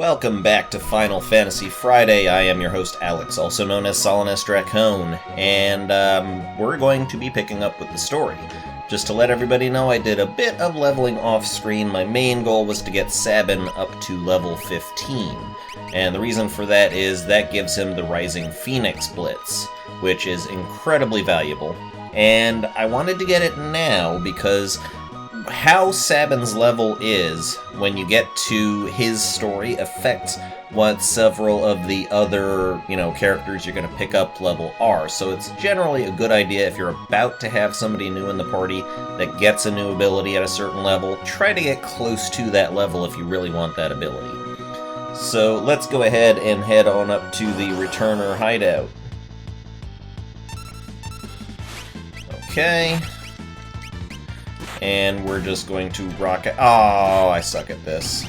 Welcome back to Final Fantasy Friday. I am your host Alex, also known as Solanus Dracone, and we're going to be picking up with the story. Just to let everybody know, I did a bit of leveling off-screen. My main goal was to get Sabin up to level 15, and the reason for that is that gives him the Rising Phoenix Blitz, which is incredibly valuable, and I wanted to get it now because how Sabin's level is when you get to his story affects what several of the other, characters you're going to pick up level are. So it's generally a good idea if you're about to have somebody new in the party that gets a new ability at a certain level, try to get close to that level if you really want that ability. So let's go ahead and head on up to the Returner hideout. Okay. And we're just going to rock out. Oh, I suck at this.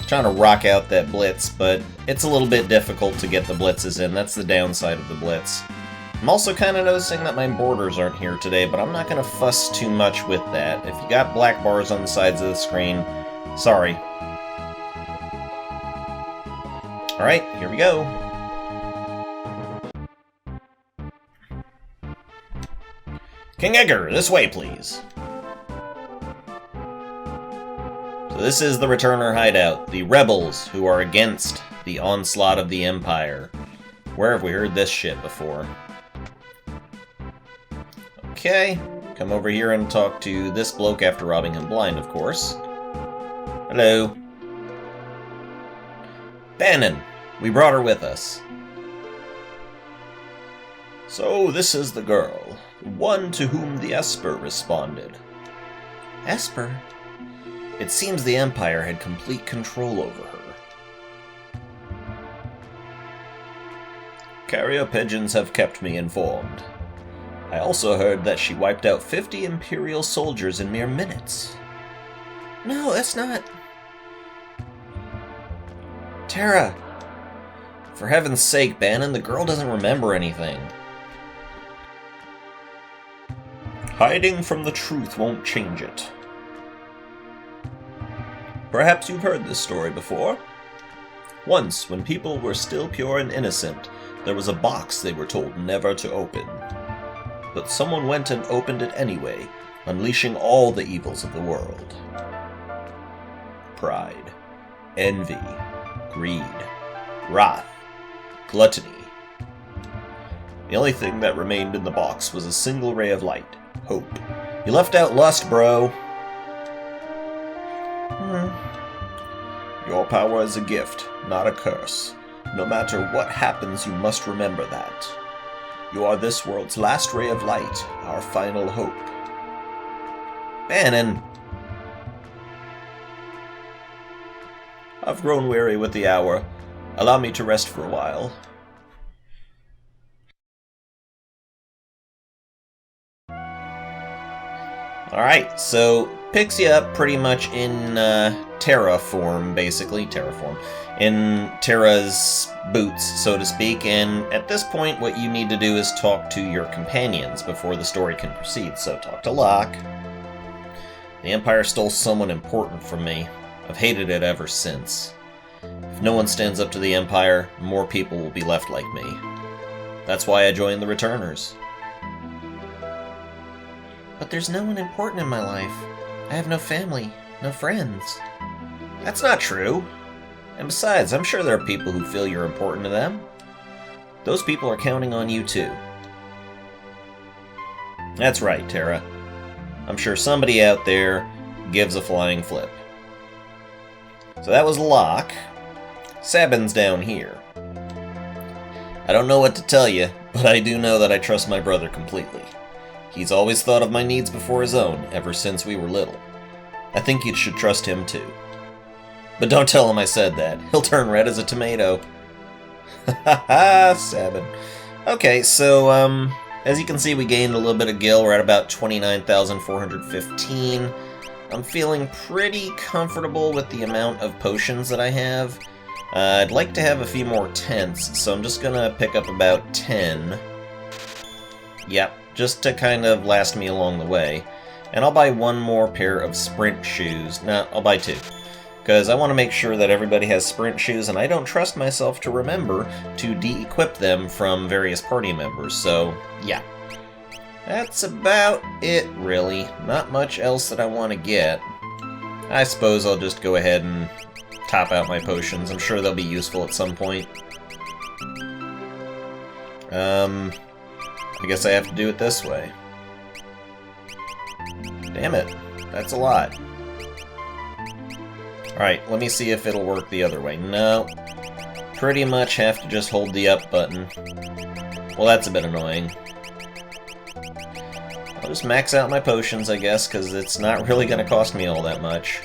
Trying to rock out that blitz, but it's a little bit difficult to get the blitzes in. That's the downside of the blitz. I'm also kind of noticing that my borders aren't here today, but I'm not going to fuss too much with that. If you got black bars on the sides of the screen, sorry. Alright, here we go. King Edgar, this way, please. So this is the Returner hideout, the rebels who are against the onslaught of the Empire. Where have we heard this shit before? Okay, come over here and talk to this bloke after robbing him blind, of course. Hello. Bannon, we brought her with us. So this is the girl. One to whom the Esper responded. Esper? It seems the Empire had complete control over her. Carrier pigeons have kept me informed. I also heard that she wiped out 50 Imperial soldiers in mere minutes. No, that's not... Terra! For heaven's sake, Bannon, the girl doesn't remember anything. Hiding from the truth won't change it. Perhaps you've heard this story before. Once, when people were still pure and innocent, there was a box they were told never to open. But someone went and opened it anyway, unleashing all the evils of the world. Pride, envy, greed, wrath, gluttony. The only thing that remained in the box was a single ray of light. Hope. You left out lust, bro. Your power is a gift, not a curse. No matter what happens, you must remember that. You are this world's last ray of light, our final hope. Bannon! I've grown weary with the hour. Allow me to rest for a while. Alright, so picks you up pretty much in Terra form, basically. Terra form. In Terra's boots, so to speak, and at this point what you need to do is talk to your companions before the story can proceed. So talk to Locke. The Empire stole someone important from me. I've hated it ever since. If no one stands up to the Empire, more people will be left like me. That's why I joined the Returners. But there's no one important in my life. I have no family, no friends. That's not true. And besides, I'm sure there are people who feel you're important to them. Those people are counting on you too. That's right, Terra. I'm sure somebody out there gives a flying flip. So that was Locke. Sabin's down here. I don't know what to tell you, but I do know that I trust my brother completely. He's always thought of my needs before his own, ever since we were little. I think you should trust him too. But don't tell him I said that. He'll turn red as a tomato. Ha ha, Sabin. Okay, so, as you can see, we gained a little bit of gil. We're at about 29,415. I'm feeling pretty comfortable with the amount of potions that I have. I'd like to have a few more tents, so I'm just gonna pick up about 10. Yep. Just to kind of last me along the way. And I'll buy one more pair of sprint shoes. No, I'll buy two. because I want to make sure that everybody has sprint shoes, and I don't trust myself to remember to de-equip them from various party members, so yeah. That's about it, really. Not much else that I want to get. I suppose I'll just go ahead and top out my potions. I'm sure they'll be useful at some point. I guess I have to do it this way. Damn it. That's a lot. Alright, let me see if it'll work the other way. No. Pretty much have to just hold the up button. Well, that's a bit annoying. I'll just max out my potions, I guess, because it's not really going to cost me all that much.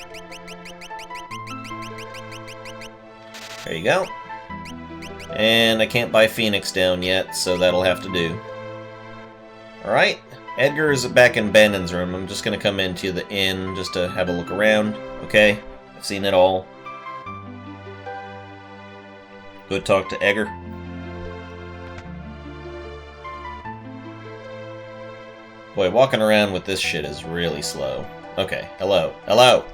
There you go. And I can't buy Phoenix down yet, so that'll have to do. Alright, Edgar is back in Bannon's room. I'm just going to come into the inn just to have a look around. Okay, I've seen it all. Go talk to Edgar. Boy, walking around with this shit is really slow. Okay, hello. Hello!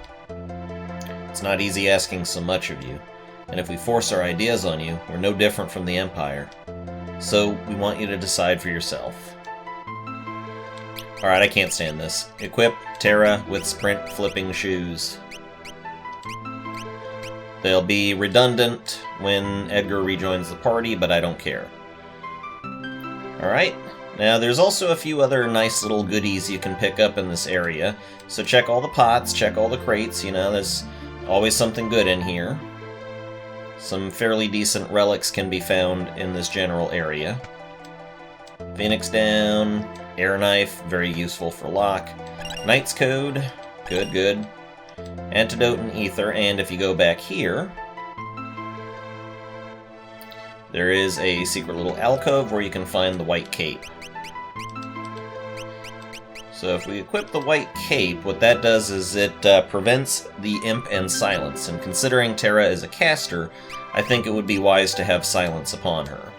It's not easy asking so much of you. And if we force our ideas on you, we're no different from the Empire. So, we want you to decide for yourself. Alright, I can't stand this. Equip Terra with sprint flipping shoes. They'll be redundant when Edgar rejoins the party, but I don't care. Alright. Now, there's also a few other nice little goodies you can pick up in this area. So check all the pots, check all the crates, you know, there's always something good in here. Some fairly decent relics can be found in this general area. Phoenix down, air knife, very useful for lock. Knight's Code, good, good. Antidote and ether, and if you go back here, there is a secret little alcove where you can find the white cape. So if we equip the white cape, what that does is it prevents the imp and silence, and considering Terra is a caster, I think it would be wise to have silence upon her.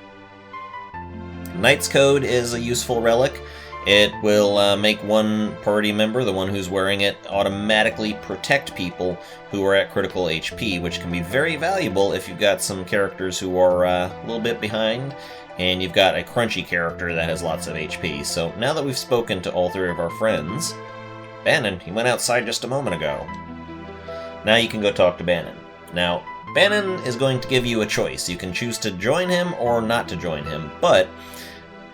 Knight's Code is a useful relic. It will make one party member, the one who's wearing it, automatically protect people who are at critical HP, which can be very valuable if you've got some characters who are a little bit behind, and you've got a crunchy character that has lots of HP. So now that we've spoken to all three of our friends... Bannon, he went outside just a moment ago. Now you can go talk to Bannon. Now, Bannon is going to give you a choice. You can choose to join him or not to join him, but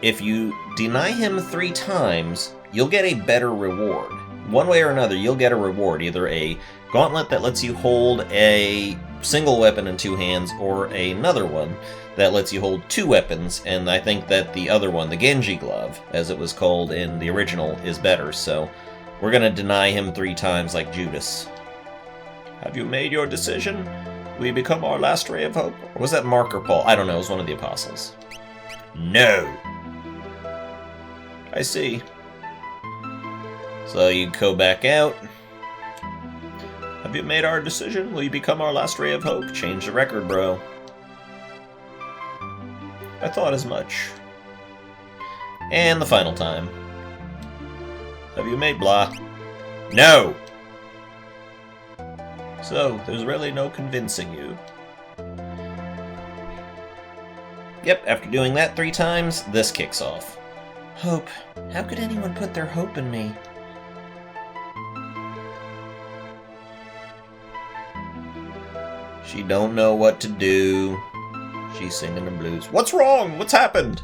if you deny him 3 times, you'll get a better reward. One way or another, you'll get a reward, either a gauntlet that lets you hold a single weapon in 2 hands, or another one that lets you hold 2 weapons, and I think that the other one, the Genji Glove, as it was called in the original, is better, so we're going to deny him 3 times like Judas. Have you made your decision? We become our last ray of hope? Or was that Mark or Paul? I don't know, it was one of the apostles. No! I see. So you go back out. Have you made our decision? Will you become our last ray of hope? Change the record, bro. I thought as much. And the final time. Have you made blah? No! So, there's really no convincing you. Yep, after doing that 3 times, this kicks off. Hope. How could anyone put their hope in me? She don't know what to do. She's singing the blues. What's wrong? What's happened?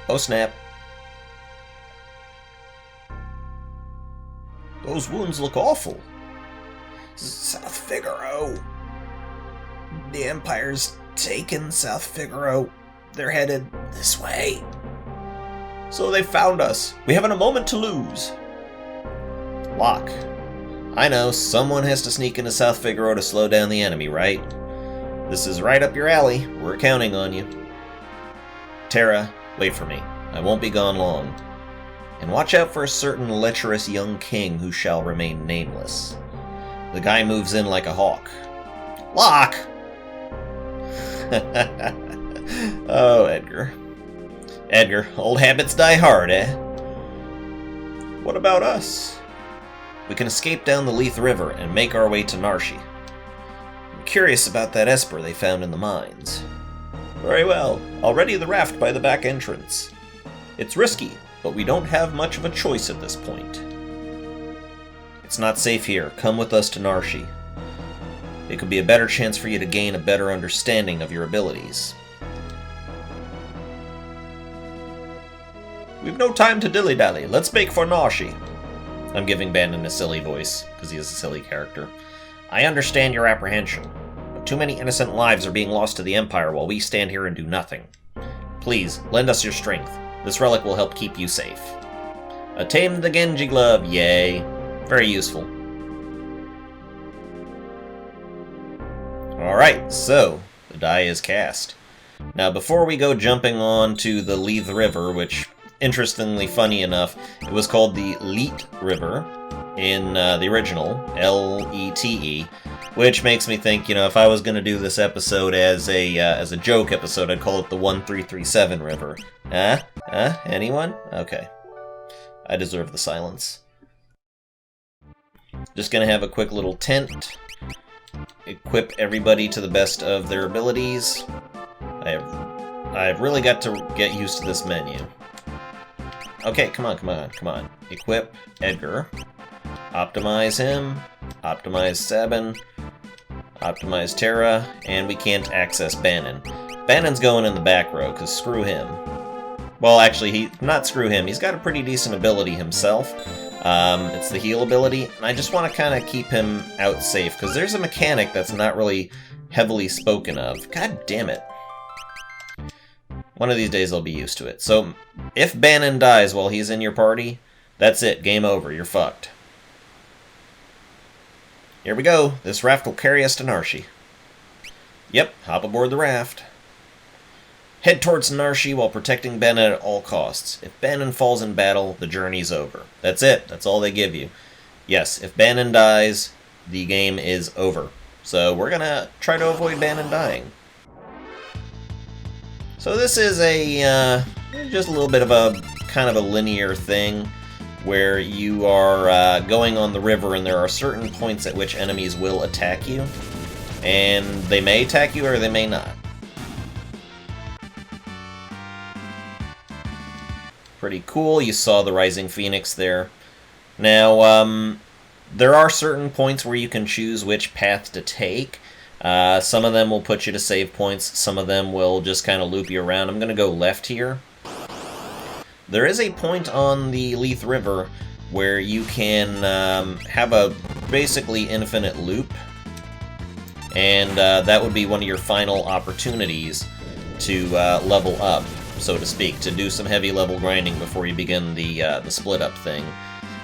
Oh snap. Those wounds look awful. South Figaro. The Empire's taken South Figaro. They're headed this way. So they found us. We haven't a moment to lose. Locke. I know, someone has to sneak into South Figaro to slow down the enemy, right? This is right up your alley. We're counting on you. Terra, wait for me. I won't be gone long. And watch out for a certain lecherous young king who shall remain nameless. The guy moves in like a hawk. Locke! Oh, Edgar. Edgar, old habits die hard, eh? What about us? We can escape down the Lethe River and make our way to Narshe. I'm curious about that Esper they found in the mines. Very well. I'll ready the raft by the back entrance. It's risky, but we don't have much of a choice at this point. It's not safe here. Come with us to Narshe. It could be a better chance for you to gain a better understanding of your abilities. We've no time to dilly-dally. Let's make for Narshe. I'm giving Bandon a silly voice, because he is a silly character. I understand your apprehension, but too many innocent lives are being lost to the Empire while we stand here and do nothing. Please, lend us your strength. This relic will help keep you safe. Attain the Genji Glove, yay. Very useful. Alright, so, the die is cast. Now, before we go jumping on to the Lethe River, which, interestingly, funny enough, it was called the Lethe River in the original, L-E-T-E, which makes me think, you know, if I was going to do this episode as a joke episode, I'd call it the 1337 River. Anyone? Okay. I deserve the silence. Just gonna have a quick little tent. Equip everybody to the best of their abilities. I've really got to get used to this menu. Okay, come on. Equip Edgar. Optimize him. Optimize Sabin. Optimize Terra. And we can't access Bannon. Bannon's going in the back row, because screw him. Well, actually, not screw him. He's got a pretty decent ability himself. It's the heal ability, and I just want to kind of keep him out safe, because there's a mechanic that's not really heavily spoken of. God damn it. One of these days I'll be used to it. So, if Bannon dies while he's in your party, that's it. Game over. You're fucked. Here we go. This raft will carry us to Narshe. Yep, hop aboard the raft. Head towards Narshe while protecting Bannon at all costs. If Bannon falls in battle, the journey's over. That's it. That's all they give you. Yes, if Bannon dies, the game is over. So we're gonna try to avoid Bannon dying. So this is just a little bit of a kind of a linear thing where you are going on the river and there are certain points at which enemies will attack you. And they may attack you or they may not. Pretty cool. You saw the Rising Phoenix there. Now, there are certain points where you can choose which path to take. Some of them will put you to save points. Some of them will just kind of loop you around. I'm going to go left here. There is a point on the Lethe River where you can have a basically infinite loop. And that would be one of your final opportunities to level up, so to speak, to do some heavy level grinding before you begin the split up thing.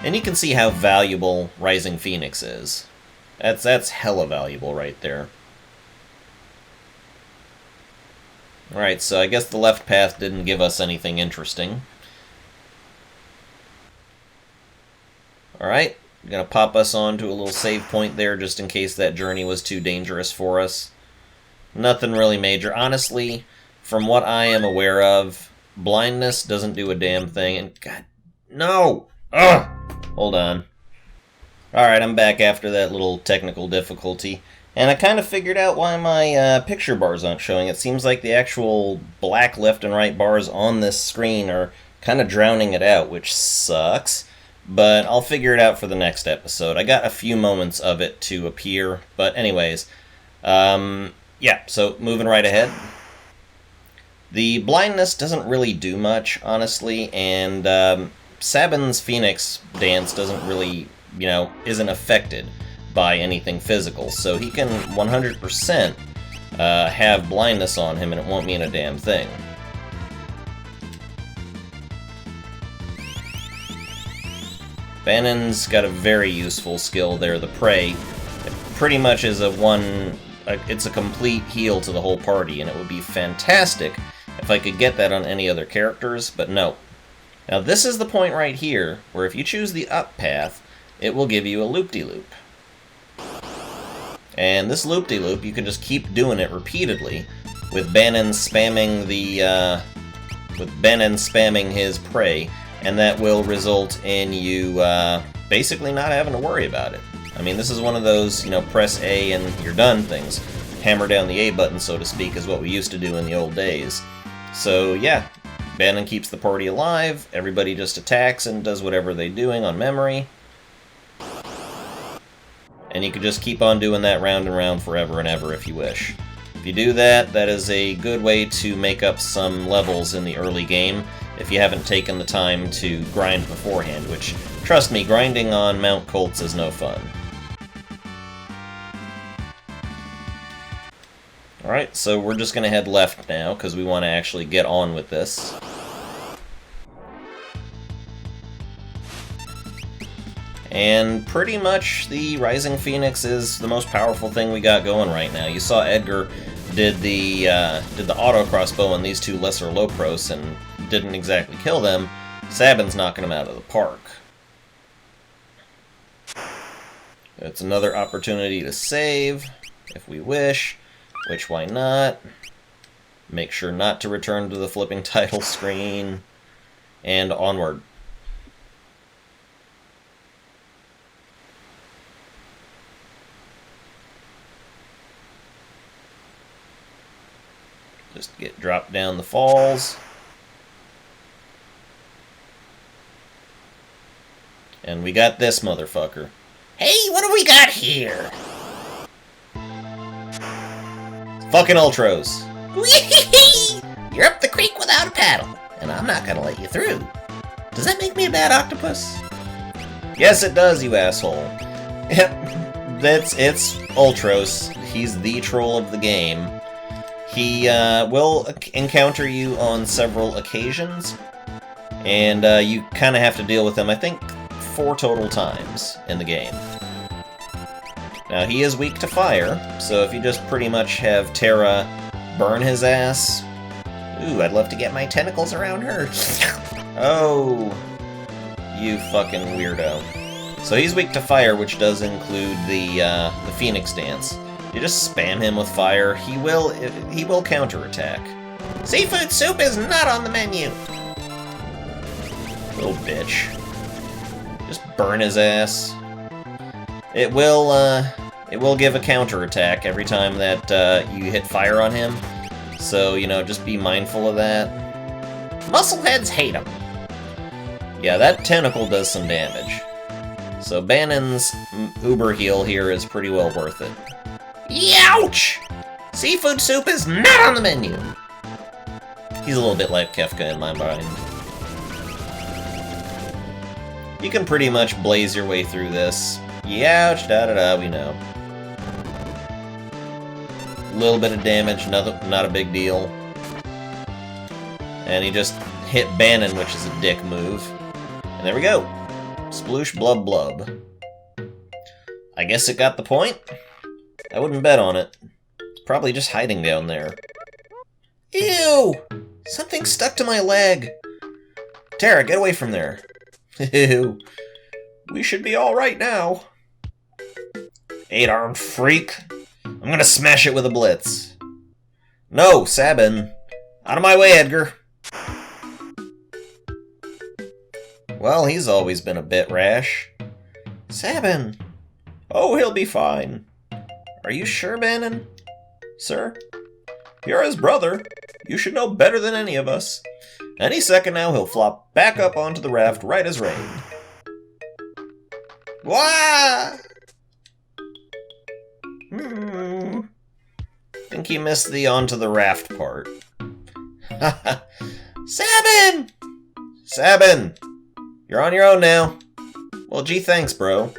And you can see how valuable Rising Phoenix is. That's hella valuable right there. Alright, so I guess the left path didn't give us anything interesting. Alright, gonna pop us onto a little save point there just in case that journey was too dangerous for us. Nothing really major. Honestly, from what I am aware of, blindness doesn't do a damn thing, and God, no! Ugh! Hold on. Alright, I'm back after that little technical difficulty, and I kind of figured out why my picture bars aren't showing. It seems like the actual black left and right bars on this screen are kind of drowning it out, which sucks, but I'll figure it out for the next episode. I got a few moments of it to appear, but anyways, yeah, so moving right ahead. The blindness doesn't really do much, honestly, and Sabin's Phoenix dance doesn't really, you know, isn't affected by anything physical, so he can 100% have blindness on him and it won't mean a damn thing. Bannon's got a very useful skill there, the Prey. It pretty much is it's a complete heal to the whole party, and it would be fantastic if I could get that on any other characters, but no. Now this is the point right here, where if you choose the up path, it will give you a loop-de-loop. And this loop-de-loop, you can just keep doing it repeatedly, with Bannon spamming his Prey, and that will result in you basically not having to worry about it. I mean, this is one of those, press A and you're done things. Hammer down the A button, so to speak, is what we used to do in the old days. So, yeah, Bannon keeps the party alive, everybody just attacks and does whatever they're doing on memory. And you can just keep on doing that round and round forever and ever if you wish. If you do that, that is a good way to make up some levels in the early game if you haven't taken the time to grind beforehand, which, trust me, grinding on Mount Colts is no fun. Alright, so we're just going to head left now, because we want to actually get on with this. And pretty much the Rising Phoenix is the most powerful thing we got going right now. You saw Edgar did the auto crossbow on these two lesser Lopros and didn't exactly kill them. Sabin's knocking them out of the park. It's another opportunity to save, if we wish, which why not? Make sure not to return to the flipping title screen, and onward. Just get dropped down the falls. And we got this motherfucker. Hey, what do we got here? Fucking Ultros. You're up the creek without a paddle, and I'm not gonna let you through. Does that make me a bad octopus? Yes, it does, you asshole. Yep, it's Ultros. He's the troll of the game. He will encounter you on several occasions, and you kind of have to deal with him, I think, 4 total times in the game. Now, he is weak to fire, so if you just pretty much have Terra burn his ass... Ooh, I'd love to get my tentacles around her. Oh, you fucking weirdo. So he's weak to fire, which does include the Phoenix Dance. You just spam him with fire, he will counterattack. Seafood soup is not on the menu! Little bitch. Just burn his ass. It will give a counterattack every time that you hit fire on him. So, just be mindful of that. Muscleheads hate him. Yeah, that tentacle does some damage. So Bannon's Uber heal here is pretty well worth it. Youch! Seafood soup is not on the menu! He's a little bit like Kefka in my mind. You can pretty much blaze your way through this. Youch, da-da-da, we know. Little bit of damage, not a big deal. And he just hit Bannon, which is a dick move. And there we go. Sploosh blub blub. I guess it got the point? I wouldn't bet on it. It's probably just hiding down there. Ew! Something stuck to my leg! Terra, get away from there. Ew. We should be alright now. 8-armed freak. I'm gonna smash it with a blitz. No, Sabin. Out of my way, Edgar. Well, he's always been a bit rash. Sabin. Oh, he'll be fine. Are you sure, Bannon? Sir? You're his brother. You should know better than any of us. Any second now, he'll flop back up onto the raft right as rain. Wah! Think he missed the onto the raft part. Sabin! Sabin! You're on your own now. Well, gee, thanks, bro.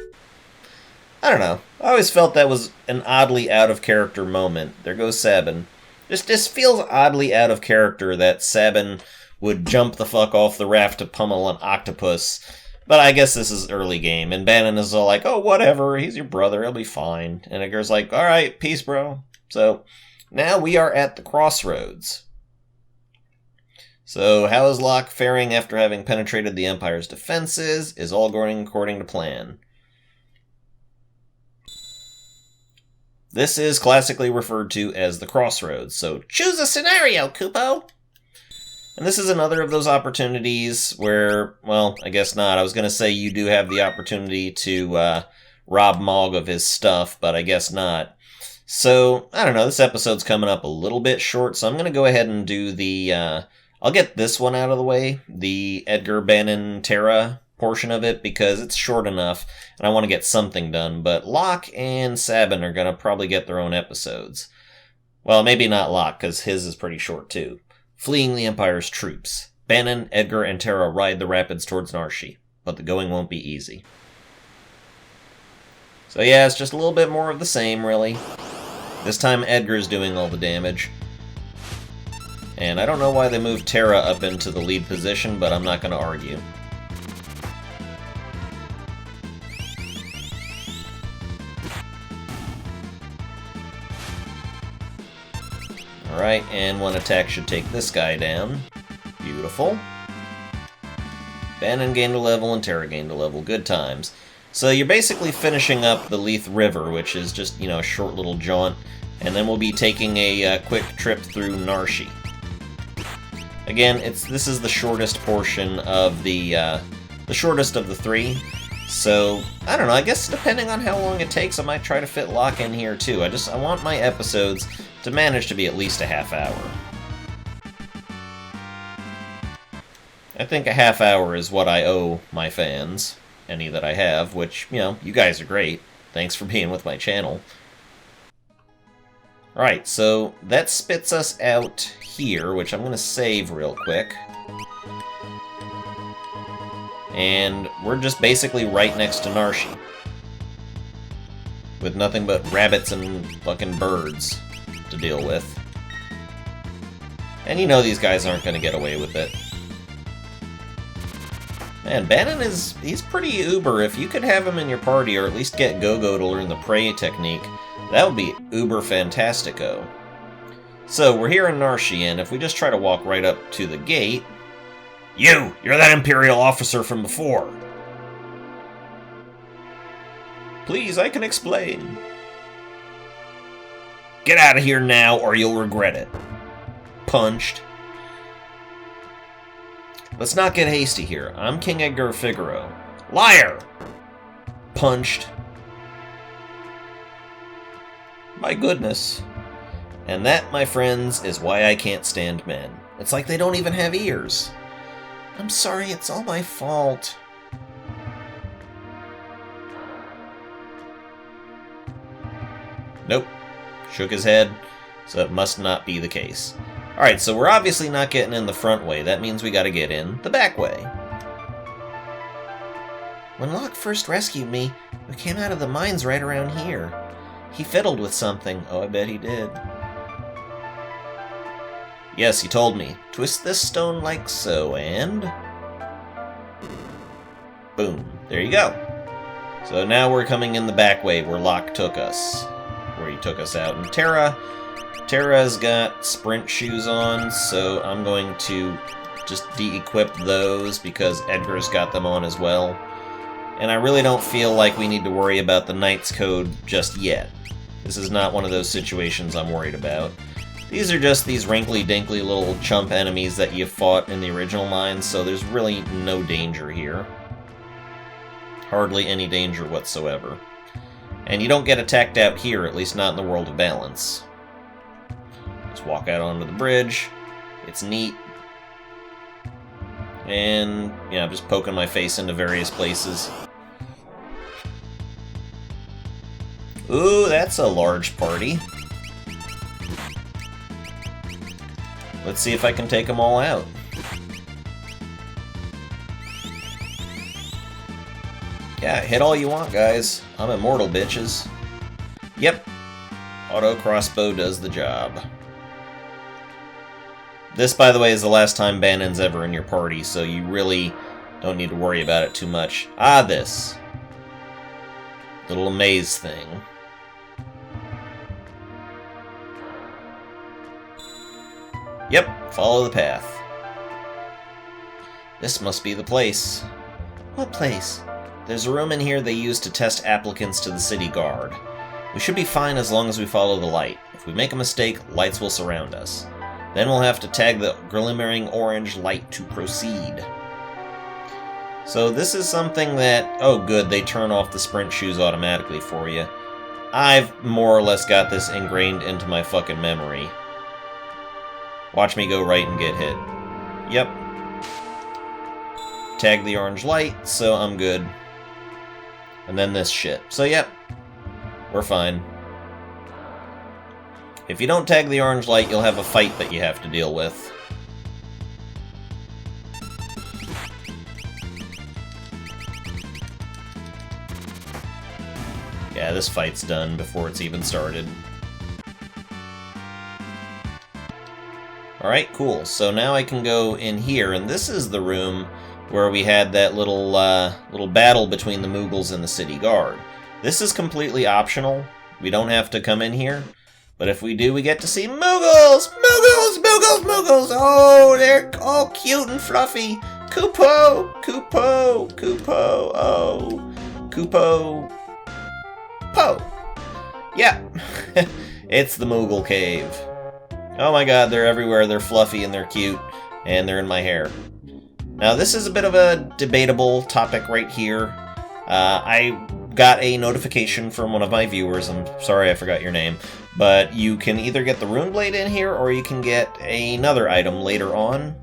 I don't know. I always felt that was an oddly out-of-character moment. There goes Sabin. This feels oddly out of character that Sabin would jump the fuck off the raft to pummel an octopus. But I guess this is early game, and Bannon is all like, oh, whatever, he's your brother, he'll be fine. And Edgar's like, alright, peace, bro. So, now we are at the crossroads. So, how is Locke faring after having penetrated the Empire's defenses? Is all going according to plan? This is classically referred to as the crossroads, so choose a scenario, Kupo! And this is another of those opportunities where, well, I guess not. I was going to say you do have the opportunity to rob Mog of his stuff, but I guess not. So, I don't know, this episode's coming up a little bit short, so I'm going to go ahead and do the, I'll get this one out of the way, the Edgar, Bannon, Terra portion of it, because it's short enough, and I want to get something done, but Locke and Sabin are going to probably get their own episodes. Well, maybe not Locke, because his is pretty short too. Fleeing the Empire's troops. Bannon, Edgar, and Terra ride the rapids towards Narshi, but the going won't be easy. So yeah, it's just a little bit more of the same, really. This time Edgar's doing all the damage. And I don't know why they moved Terra up into the lead position, but I'm not going to argue. Alright, and one attack should take this guy down. Beautiful. Bannon gained a level and Terra gained a level. Good times. So you're basically finishing up the Lethe River, which is just, you know, a short little jaunt, and then we'll be taking a quick trip through Narshi. Again, this is the shortest portion of the shortest of the three. So I don't know. I guess depending on how long it takes, I might try to fit Locke in here too. I want my episodes to manage to be at least a half hour. I think a half hour is what I owe my fans. Any that I have, which, you know, you guys are great. Thanks for being with my channel. Alright, so that spits us out here, which I'm going to save real quick. And we're just basically right next to Narshi. With nothing but rabbits and fucking birds to deal with. And you know these guys aren't going to get away with it. Man, Bannon he's pretty uber. If you could have him in your party, or at least get Gogo to learn the prey technique, that would be uber fantastico. So, we're here in Narshi, and if we just try to walk right up to the gate... You're that Imperial officer from before! Please, I can explain. Get out of here now, or you'll regret it. Punched. Let's not get hasty here. I'm King Edgar Figaro. Liar! Punched. My goodness. And that, my friends, is why I can't stand men. It's like they don't even have ears. I'm sorry, it's all my fault. Nope. Shook his head, so it must not be the case. Alright, so we're obviously not getting in the front way. That means we gotta get in the back way. When Locke first rescued me, we came out of the mines right around here. He fiddled with something. Oh, I bet he did. Yes, he told me. Twist this stone like so, and... boom. There you go. So now we're coming in the back way where Locke took us. Where he took us out. And Terra's got sprint shoes on, so I'm going to just de-equip those because Edgar's got them on as well. And I really don't feel like we need to worry about the Knight's Code just yet. This is not one of those situations I'm worried about. These are just these wrinkly-dinkly little chump enemies that you fought in the original mines, so there's really no danger here. Hardly any danger whatsoever. And you don't get attacked out here, at least not in the World of Balance. Just walk out onto the bridge. It's neat. And, yeah, I'm just poking my face into various places. Ooh, that's a large party. Let's see if I can take them all out. Yeah, hit all you want, guys. I'm immortal, bitches. Yep. Auto crossbow does the job. This, by the way, is the last time Bannon's ever in your party, so you really don't need to worry about it too much. Ah, this. Little maze thing. Yep, follow the path. This must be the place. What place? There's a room in here they use to test applicants to the city guard. We should be fine as long as we follow the light. If we make a mistake, lights will surround us. Then we'll have to tag the glimmering orange light to proceed. So this is something that... Oh good, they turn off the sprint shoes automatically for you. I've more or less got this ingrained into my fucking memory. Watch me go right and get hit. Yep. Tag the orange light, so I'm good. And then this shit. So yep, we're fine. If you don't tag the orange light, you'll have a fight that you have to deal with. Yeah, this fight's done before it's even started. Alright, cool. So now I can go in here, and this is the room where we had that little battle between the Moogles and the city guard. This is completely optional. We don't have to come in here. But if we do, we get to see Moogles! Moogles! Moogles! Moogles! Oh, they're all cute and fluffy. Kupo! Kupo! Kupo! Oh. Kupo... Po! Yeah. It's the Moogle Cave. Oh my god, they're everywhere. They're fluffy and they're cute. And they're in my hair. Now, this is a bit of a debatable topic right here. I got a notification from one of my viewers. I'm sorry I forgot your name. But you can either get the Rune Blade in here, or you can get another item later on.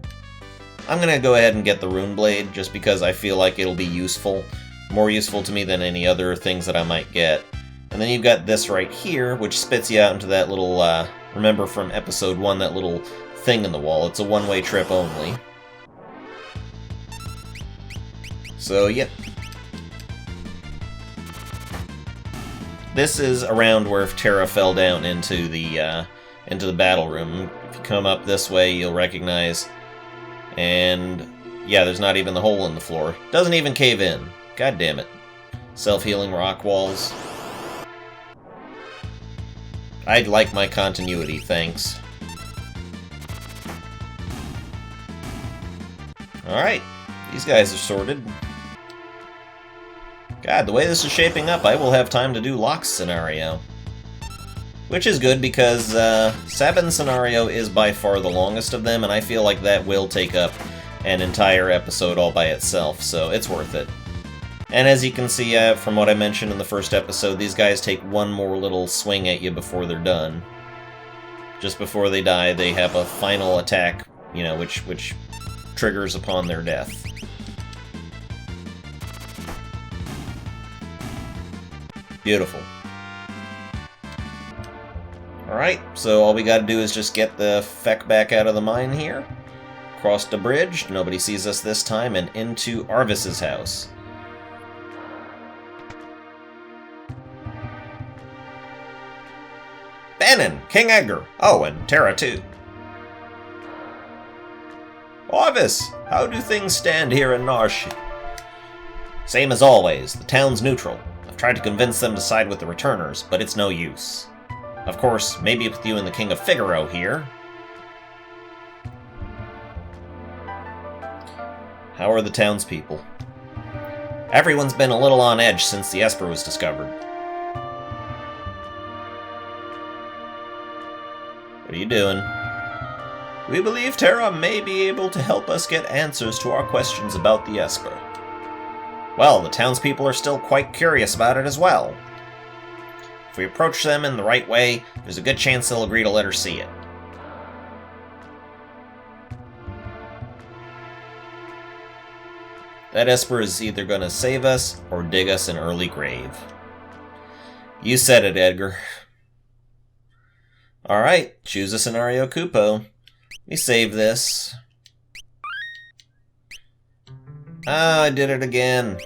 I'm going to go ahead and get the Rune Blade, just because I feel like it'll be useful. More useful to me than any other things that I might get. And then you've got this right here, which spits you out into that little, remember from episode 1, that little thing in the wall. It's a one-way trip only. So, yep. This is around where Terra fell down into the battle room. If you come up this way, you'll recognize. And yeah, there's not even the hole in the floor. Doesn't even cave in. God damn it. Self-healing rock walls. I'd like my continuity, thanks. Alright, these guys are sorted. God, the way this is shaping up, I will have time to do Locke's scenario. Which is good, because Sabin's scenario is by far the longest of them, and I feel like that will take up an entire episode all by itself, so it's worth it. And as you can see from what I mentioned in the first episode, these guys take one more little swing at you before they're done. Just before they die, they have a final attack, you know, which triggers upon their death. Beautiful. Alright, so all we gotta do is just get the feck back out of the mine here. Cross the bridge, nobody sees us this time, and into Arvis's house. Bannon, King Edgar, oh, and Terra too. Arvis, how do things stand here in Narshi? Same as always, the town's neutral. I've tried to convince them to side with the returners, but it's no use. Of course, maybe with you and the King of Figaro here. How are the townspeople? Everyone's been a little on edge since the Esper was discovered. What are you doing? We believe Terra may be able to help us get answers to our questions about the Esper. Well, the townspeople are still quite curious about it as well. If we approach them in the right way, there's a good chance they'll agree to let her see it. That Esper is either going to save us or dig us an early grave. You said it, Edgar. Alright, choose a scenario, Kupo. Let me save this. Ah, I did it again.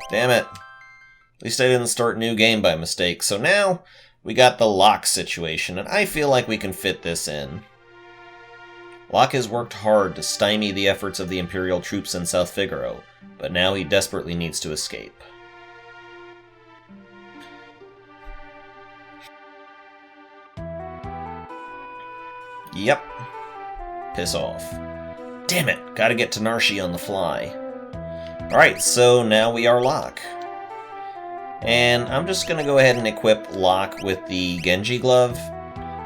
Damn it. At least I didn't start new game by mistake. So now, we got the Locke situation, and I feel like we can fit this in. Locke has worked hard to stymie the efforts of the Imperial troops in South Figaro, but now he desperately needs to escape. Yep. Piss off. Damn it, gotta get to Narshi on the fly. Alright, so now we are Locke. And I'm just gonna go ahead and equip Locke with the Genji glove.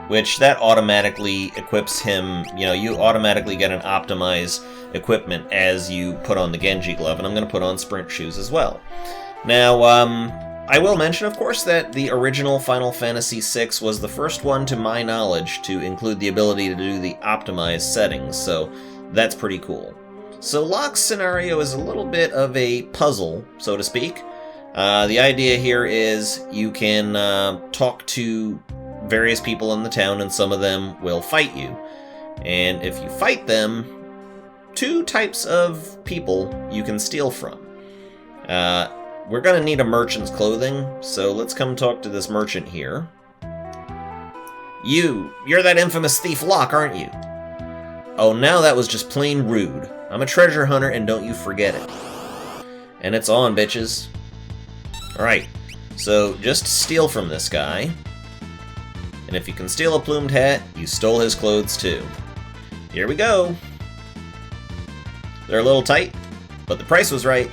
which that automatically equips him, you know, you automatically get an optimized equipment as you put on the Genji glove, and I'm going to put on sprint shoes as well. Now, I will mention, of course, that the original Final Fantasy VI was the first one, to my knowledge, to include the ability to do the optimized settings, so that's pretty cool. So Locke's scenario is a little bit of a puzzle, so to speak. The idea here is you can talk to various people in the town, and some of them will fight you. And if you fight them, two types of people you can steal from. We're going to need a merchant's clothing, so let's come talk to this merchant here. You're that infamous thief Locke, aren't you? Oh, now that was just plain rude. I'm a treasure hunter, and don't you forget it. And it's on, bitches. Alright, so just steal from this guy. And if you can steal a plumed hat, you stole his clothes too. Here we go. They're a little tight, but the price was right.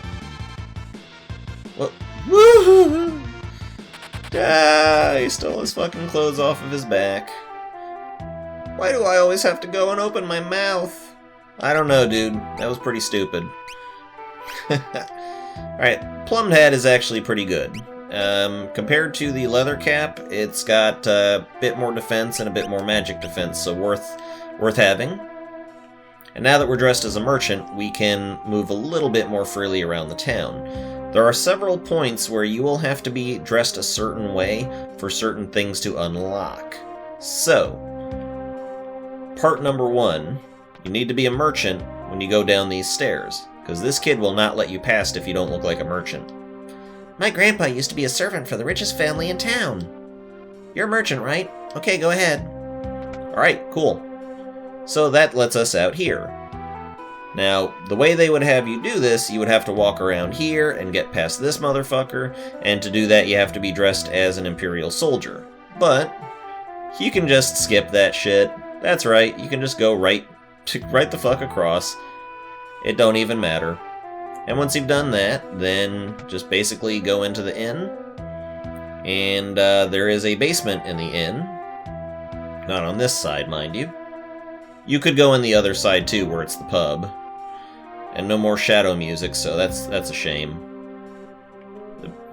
What? Woohoo! Ah, he stole his fucking clothes off of his back. Why do I always have to go and open my mouth? I don't know, dude. That was pretty stupid. Alright, plumed hat is actually pretty good. Compared to the leather cap, it's got a bit more defense and a bit more magic defense, so worth having. And now that we're dressed as a merchant, we can move a little bit more freely around the town. There are several points where you will have to be dressed a certain way for certain things to unlock. So, part number 1, you need to be a merchant when you go down these stairs, because this kid will not let you past if you don't look like a merchant. My grandpa used to be a servant for the richest family in town. You're a merchant, right? Okay, go ahead. Alright, cool. So that lets us out here. Now, the way they would have you do this, you would have to walk around here and get past this motherfucker, and to do that you have to be dressed as an Imperial soldier. But you can just skip that shit. That's right, you can just go right the fuck across. It don't even matter. And once you've done that, then just basically go into the inn. And there is a basement in the inn. Not on this side, mind you. You could go in the other side too, where it's the pub. And no more shadow music, so that's a shame.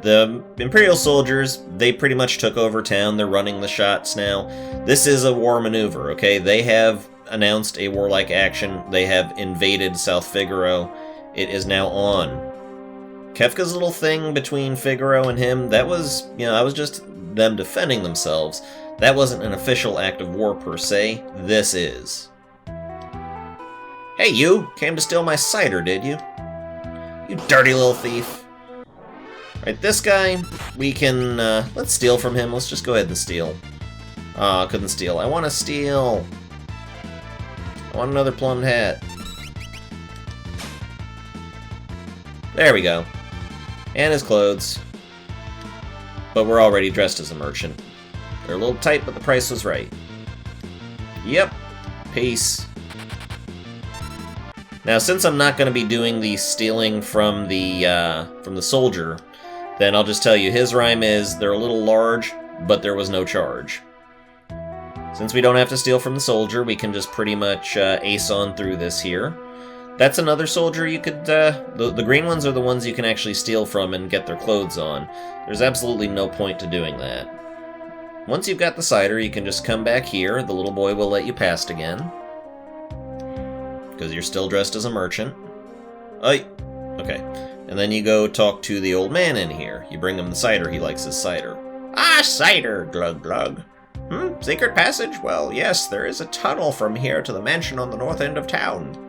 The Imperial soldiers, they pretty much took over town. They're running the shots now. This is a war maneuver, okay? They have announced a warlike action. They have invaded South Figaro. It is now on. Kefka's little thing between Figaro and him, that was, that was just them defending themselves. That wasn't an official act of war per se. This is. Hey, you! Came to steal my cider, did you? You dirty little thief. Right, this guy, we can, let's steal from him. Let's just go ahead and steal. Aw, couldn't steal. I want to steal. I want another plumed hat. There we go. And his clothes. But we're already dressed as a merchant. They're a little tight, but the price was right. Yep. Peace. Now, since I'm not going to be doing the stealing from the soldier, then I'll just tell you, his rhyme is, they're a little large, but there was no charge. Since we don't have to steal from the soldier, we can just pretty much ace on through this here. That's another soldier you could, the green ones are the ones you can actually steal from and get their clothes on. There's absolutely no point to doing that. Once you've got the cider, you can just come back here. The little boy will let you past again. Because you're still dressed as a merchant. Oi! Okay. And then you go talk to the old man in here. You bring him the cider, he likes his cider. Ah, cider! Glug glug. Secret passage? Well, yes, there is a tunnel from here to the mansion on the north end of town.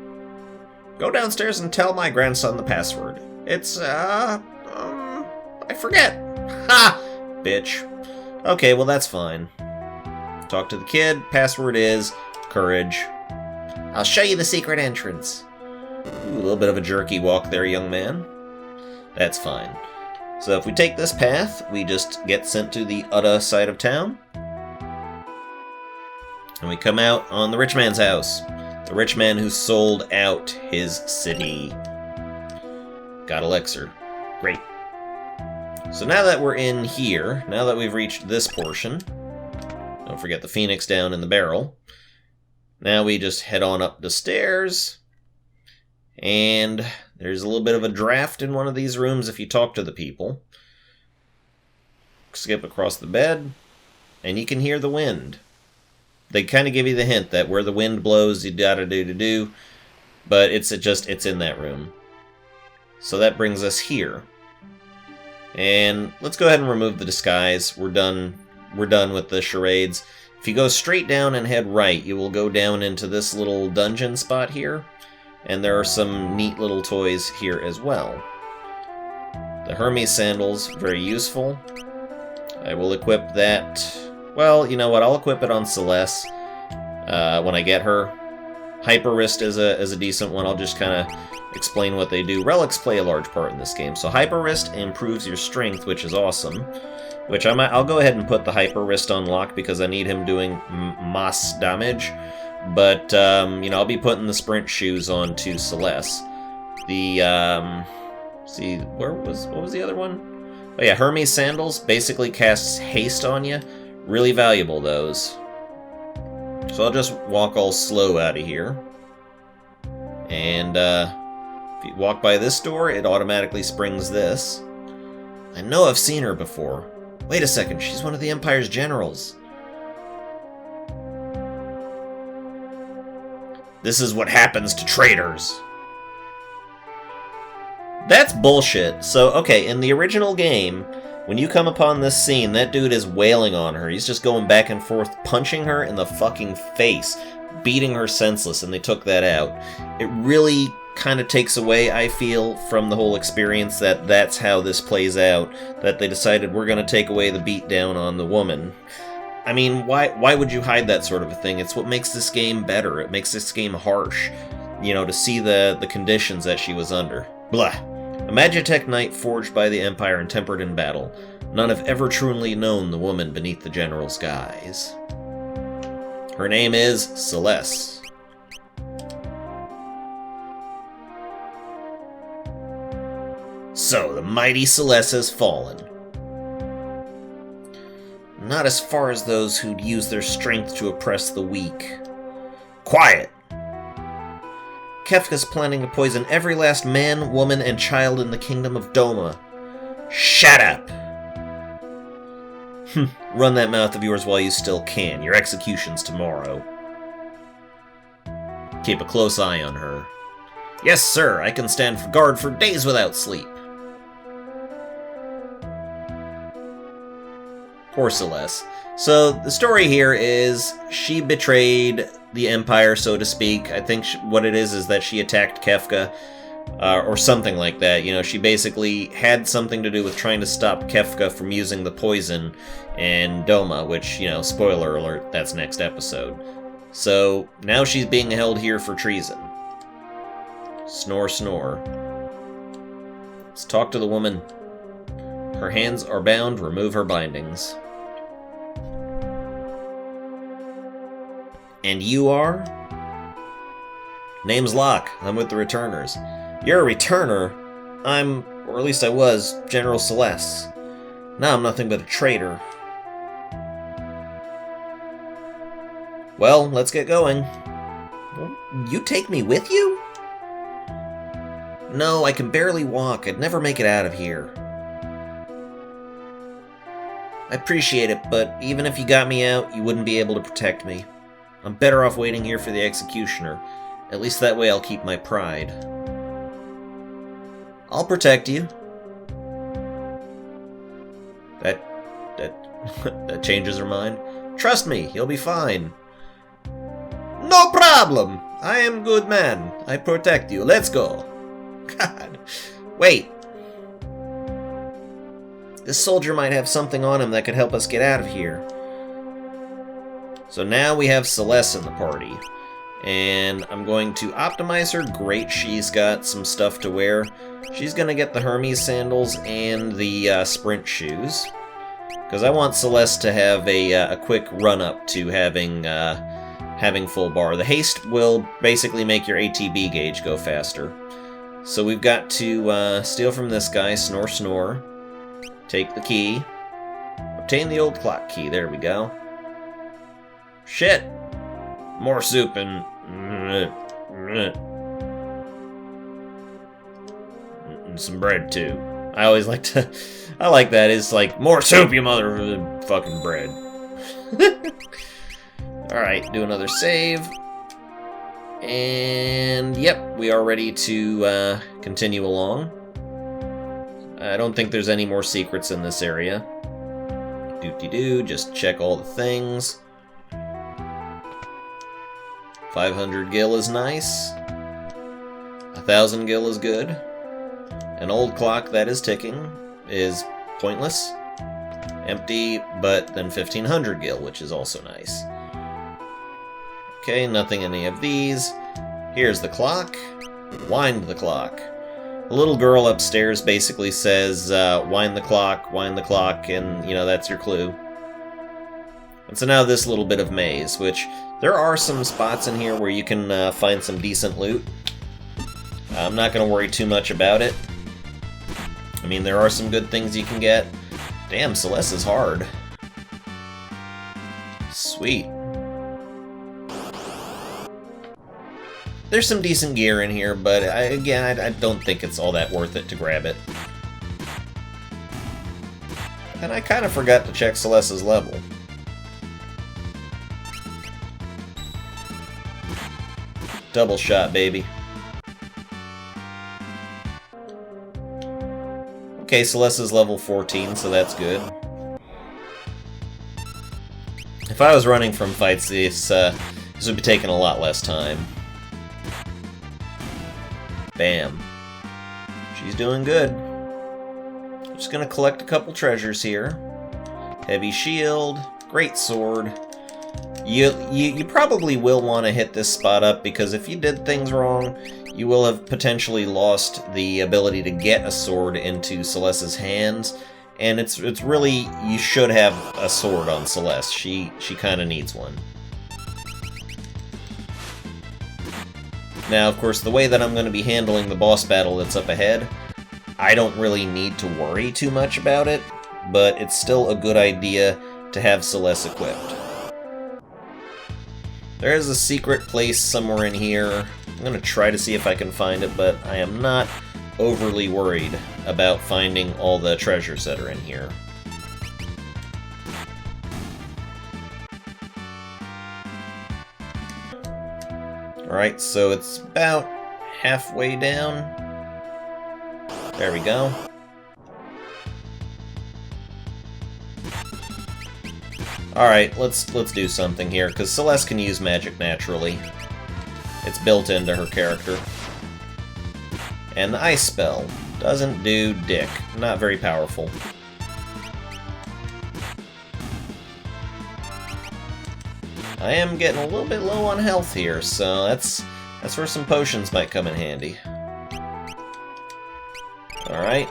Go downstairs and tell my grandson the password. It's, I forget. Ha! Bitch. Okay, well that's fine. Talk to the kid. Password is courage. I'll show you the secret entrance. Ooh, a little bit of a jerky walk there, young man. That's fine. So if we take this path, we just get sent to the other side of town. And we come out on the rich man's house. The rich man who sold out his city. Got elixir. Great. So now that we're in here, now that we've reached this portion, Don't forget the phoenix down in the barrel. Now we just head on up the stairs. And there's a little bit of a draft in one of these rooms if you talk to the people. Skip across the bed, and you can hear the wind. They kind of give you the hint that where the wind blows, you gotta do, but it's in that room. So that brings us here. And let's go ahead and remove the disguise. We're done with the charades. If you go straight down and head right, you will go down into this little dungeon spot here. And there are some neat little toys here as well. The Hermes sandals, very useful. I will equip that. Well, you know what? I'll equip it on Celeste when I get her. Hyper Wrist is a decent one. I'll just kind of explain what they do. Relics play a large part in this game. So Hyper Wrist improves your strength, which is awesome. Which I'll go ahead and put the Hyper Wrist on lock because I need him doing mass damage. But I'll be putting the sprint shoes on to Celeste. What was the other one? Oh yeah, Hermes sandals basically casts haste on you. Really valuable, those. So I'll just walk all slow out of here. And if you walk by this door, it automatically springs this. I know I've seen her before. Wait a second, she's one of the Empire's generals. This is what happens to traitors. That's bullshit. So, okay, in the original game, when you come upon this scene, that dude is wailing on her. He's just going back and forth, punching her in the fucking face, beating her senseless, and they took that out. It really kind of takes away, I feel, from the whole experience that that's how this plays out, that they decided we're going to take away the beatdown on the woman. I mean, why would you hide that sort of a thing? It's what makes this game better. It makes this game harsh, to see the conditions that she was under. Blah. A Magitech knight forged by the Empire and tempered in battle. None have ever truly known the woman beneath the general's guise. Her name is Celeste. So, the mighty Celeste has fallen. Not as far as those who'd use their strength to oppress the weak. Quiet! Kefka's planning to poison every last man, woman, and child in the kingdom of Doma. Shut up! Run that mouth of yours while you still can. Your execution's tomorrow. Keep a close eye on her. Yes, sir, I can stand guard for days without sleep. Poor Celeste. So, the story here is she betrayed the Empire, so to speak. I think what it is that she attacked Kefka, or something like that. She basically had something to do with trying to stop Kefka from using the poison in Doma, which, spoiler alert, that's next episode. So, now she's being held here for treason. Snore, snore. Let's talk to the woman. Her hands are bound, remove her bindings. And you are? Name's Locke. I'm with the Returners. You're a Returner? Or at least I was, General Celeste. Now I'm nothing but a traitor. Well, let's get going. You take me with you? No, I can barely walk. I'd never make it out of here. I appreciate it, but even if you got me out, you wouldn't be able to protect me. I'm better off waiting here for the executioner. At least that way I'll keep my pride. I'll protect you. That changes her mind. Trust me, you'll be fine. No problem! I am good man. I protect you. Let's go. God. Wait. This soldier might have something on him that could help us get out of here. So now we have Celeste in the party. And I'm going to optimize her. Great, she's got some stuff to wear. She's going to get the Hermes sandals and the sprint shoes. Because I want Celeste to have a quick run-up to having full bar. The haste will basically make your ATB gauge go faster. So we've got to steal from this guy, snore, snore. Take the key. Obtain the old clock key. There we go. Shit! More soup and some bread too. I always like to. I like that. It's like more soup, you motherfucking bread. All right, do another save, and yep, we are ready to continue along. I don't think there's any more secrets in this area. Doot-de-doo, just check all the things. 500 gil is nice. 1,000 gil is good. An old clock that is ticking is pointless. Empty, but then 1,500 gil, which is also nice. Okay, nothing in any of these. Here's the clock. Wind the clock. The little girl upstairs basically says, wind the clock, and, you know, that's your clue. And so now this little bit of maze, which there are some spots in here where you can find some decent loot. I'm not going to worry too much about it. I mean, there are some good things you can get. Damn, Celeste is hard. Sweet. There's some decent gear in here, but I don't think it's all that worth it to grab it. And I kind of forgot to check Celeste's level. Double shot, baby. Okay, Celeste is level 14, so that's good. If I was running from fights, this would be taking a lot less time. Bam. She's doing good. Just gonna collect a couple treasures here. Heavy shield, great sword. You probably will want to hit this spot up, because if you did things wrong, you will have potentially lost the ability to get a sword into Celeste's hands, and it's really, you should have a sword on Celeste. She kind of needs one. Now, of course, the way that I'm going to be handling the boss battle that's up ahead, I don't really need to worry too much about it, but it's still a good idea to have Celeste equipped. There is a secret place somewhere in here. I'm going to try to see if I can find it, but I am not overly worried about finding all the treasures that are in here. Alright, so it's about halfway down. There we go. Alright, let's do something here, because Celeste can use magic naturally. It's built into her character. And the ice spell doesn't do dick. Not very powerful. I am getting a little bit low on health here, so that's where some potions might come in handy. Alright.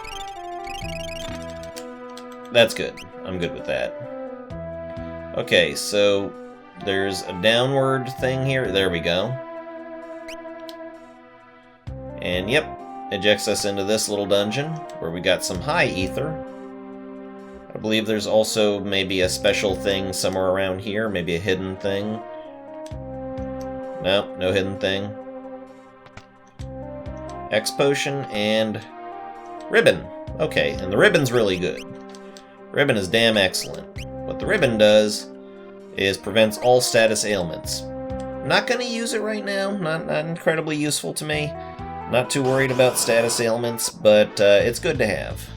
That's good. I'm good with that. Okay, so there's a downward thing here. There we go. And yep, ejects us into this little dungeon where we got some high ether. I believe there's also maybe a special thing somewhere around here, maybe a hidden thing. Nope, no hidden thing. X potion and ribbon. Okay, and the ribbon's really good. Ribbon is damn excellent. What the ribbon does is prevents all status ailments. Not going to use it right now, not incredibly useful to me. Not too worried about status ailments, but it's good to have.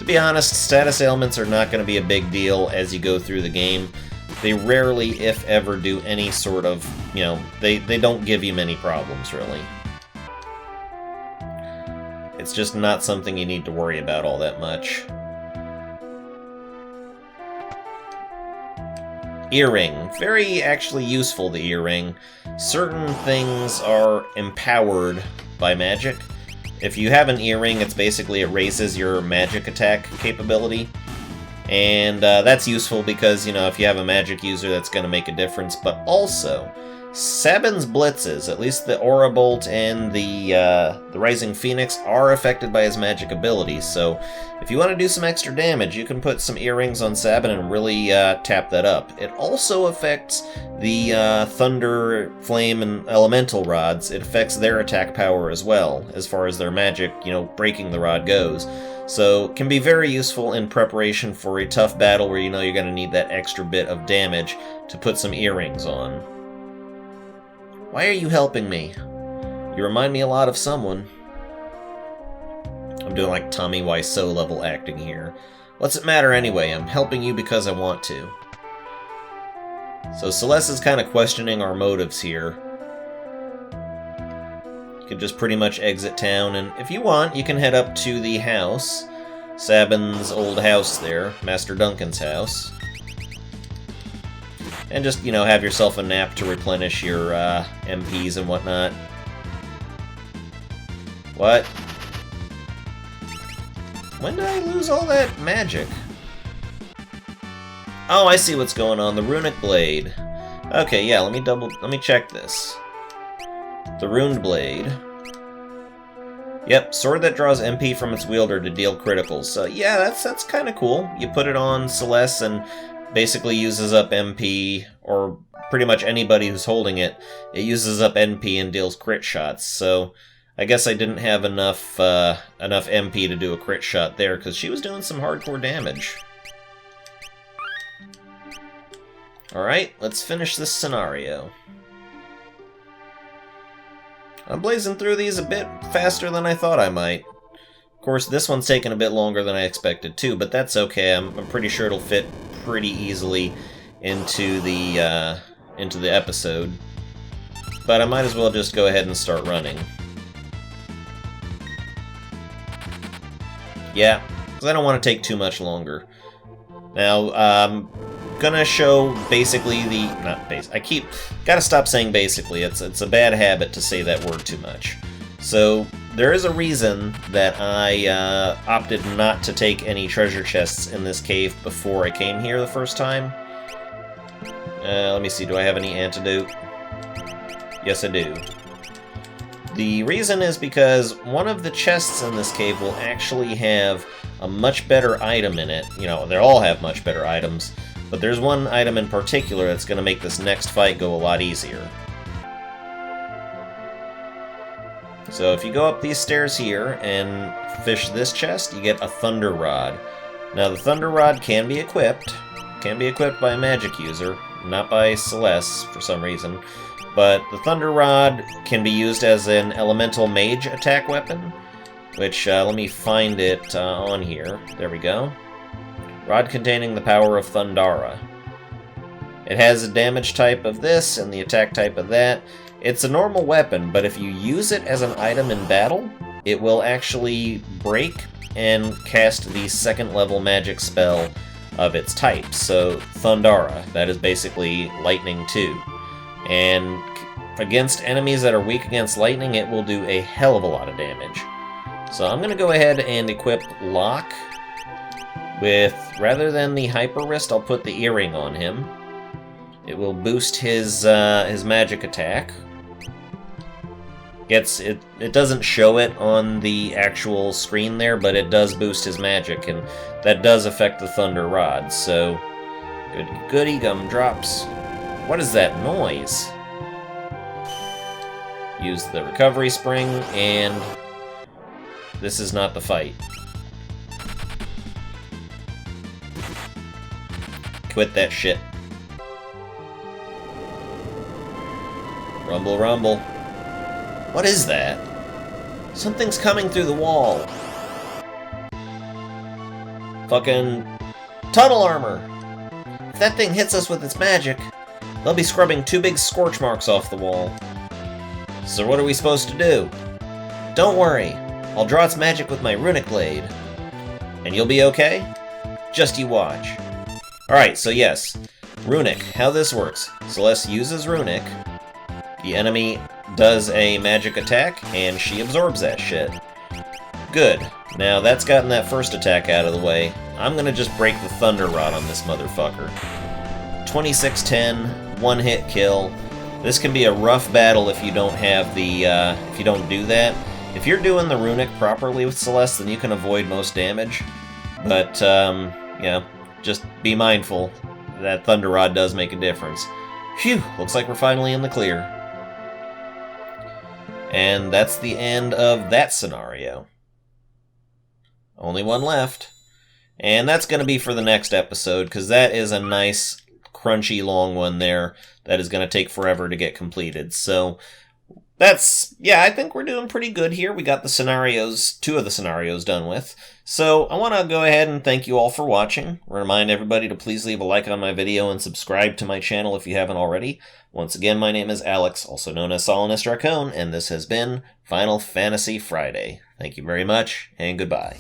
To be honest, status ailments are not going to be a big deal as you go through the game. They rarely, if ever, do any sort of, you know, they don't give you many problems, really. It's just not something you need to worry about all that much. Earring. Very actually useful, the earring. Certain things are empowered by magic. If you have an earring, it's basically, it raises your magic attack capability. And that's useful because, you know, if you have a magic user, that's going to make a difference. But also, Sabin's blitzes, at least the Aura Bolt and the Rising Phoenix, are affected by his magic abilities, so if you want to do some extra damage, you can put some earrings on Sabin and really tap that up. It also affects the Thunder, Flame, and Elemental rods. It affects their attack power as well, as far as their magic, breaking the rod goes. So, it can be very useful in preparation for a tough battle where you know you're going to need that extra bit of damage to put some earrings on. Why are you helping me? You remind me a lot of someone. I'm doing like Tommy Wiseau level acting here. What's it matter anyway? I'm helping you because I want to. So Celeste is kind of questioning our motives here. You can just pretty much exit town, and if you want, you can head up to the house. Sabin's old house there, Master Duncan's house. And just, have yourself a nap to replenish your MPs and whatnot. What? When did I lose all that magic? Oh, I see what's going on. The Runic Blade. Okay, yeah, let me check this. The Runed Blade. Yep, sword that draws MP from its wielder to deal criticals. So yeah, that's kind of cool. You put it on Celeste and basically uses up MP, or pretty much anybody who's holding it. It uses up NP and deals crit shots. So I guess I didn't have enough MP to do a crit shot there, because she was doing some hardcore damage. Alright, let's finish this scenario. I'm blazing through these a bit faster than I thought I might. Of course, this one's taking a bit longer than I expected too, but that's okay. I'm pretty sure it'll fit pretty easily into the episode. But I might as well just go ahead and start running. Yeah, because I don't want to take too much longer. Now, gonna show basically gotta stop saying basically. It's a bad habit to say that word too much. So there is a reason that I opted not to take any treasure chests in this cave before I came here the first time. Let me see, do I have any antidote? Yes, I do. The reason is because one of the chests in this cave will actually have a much better item in it. They all have much better items, but there's one item in particular that's going to make this next fight go a lot easier. So if you go up these stairs here and fish this chest, you get a Thunder Rod. Now the Thunder Rod can be equipped by a magic user, not by Celeste for some reason, but the Thunder Rod can be used as an elemental mage attack weapon, which, let me find it on here. There we go. Rod containing the power of Thundara. It has a damage type of this and the attack type of that. It's a normal weapon, but if you use it as an item in battle, it will actually break and cast the second level magic spell of its type. So, Thundara, that is basically Lightning 2. And against enemies that are weak against lightning, it will do a hell of a lot of damage. So I'm going to go ahead and equip Lock with, rather than the Hyper Wrist, I'll put the Earring on him. It will boost his magic attack. It doesn't show it on the actual screen there, but it does boost his magic, and that does affect the Thunder Rod, so goody gumdrops. What is that noise? Use the recovery spring, and this is not the fight. Quit that shit. Rumble, rumble. What is that? Something's coming through the wall. Fucking tunnel armor. If that thing hits us with its magic, they'll be scrubbing 2 big scorch marks off the wall. So what are we supposed to do? Don't worry. I'll draw its magic with my Runic Blade. And you'll be okay? Just you watch. Alright, so yes. Runic. How this works. Celeste uses Runic. The enemy does a magic attack, and she absorbs that shit. Good. Now that's gotten that first attack out of the way. I'm gonna just break the Thunder Rod on this motherfucker. 2610, one hit kill. This can be a rough battle if you don't have the, if you don't do that. If you're doing the runic properly with Celeste, then you can avoid most damage. But, yeah, just be mindful that Thunder Rod does make a difference. Phew, looks like we're finally in the clear. And that's the end of that scenario. Only one left. And that's going to be for the next episode, because that is a nice, crunchy, long one there that is going to take forever to get completed. So, that's, yeah, I think we're doing pretty good here. We got the scenarios, 2 of the scenarios done with. So, I want to go ahead and thank you all for watching. Remind everybody to please leave a like on my video and subscribe to my channel if you haven't already. Once again, my name is Alex, also known as Solanist Raccoon, and this has been Final Fantasy Friday. Thank you very much, and goodbye.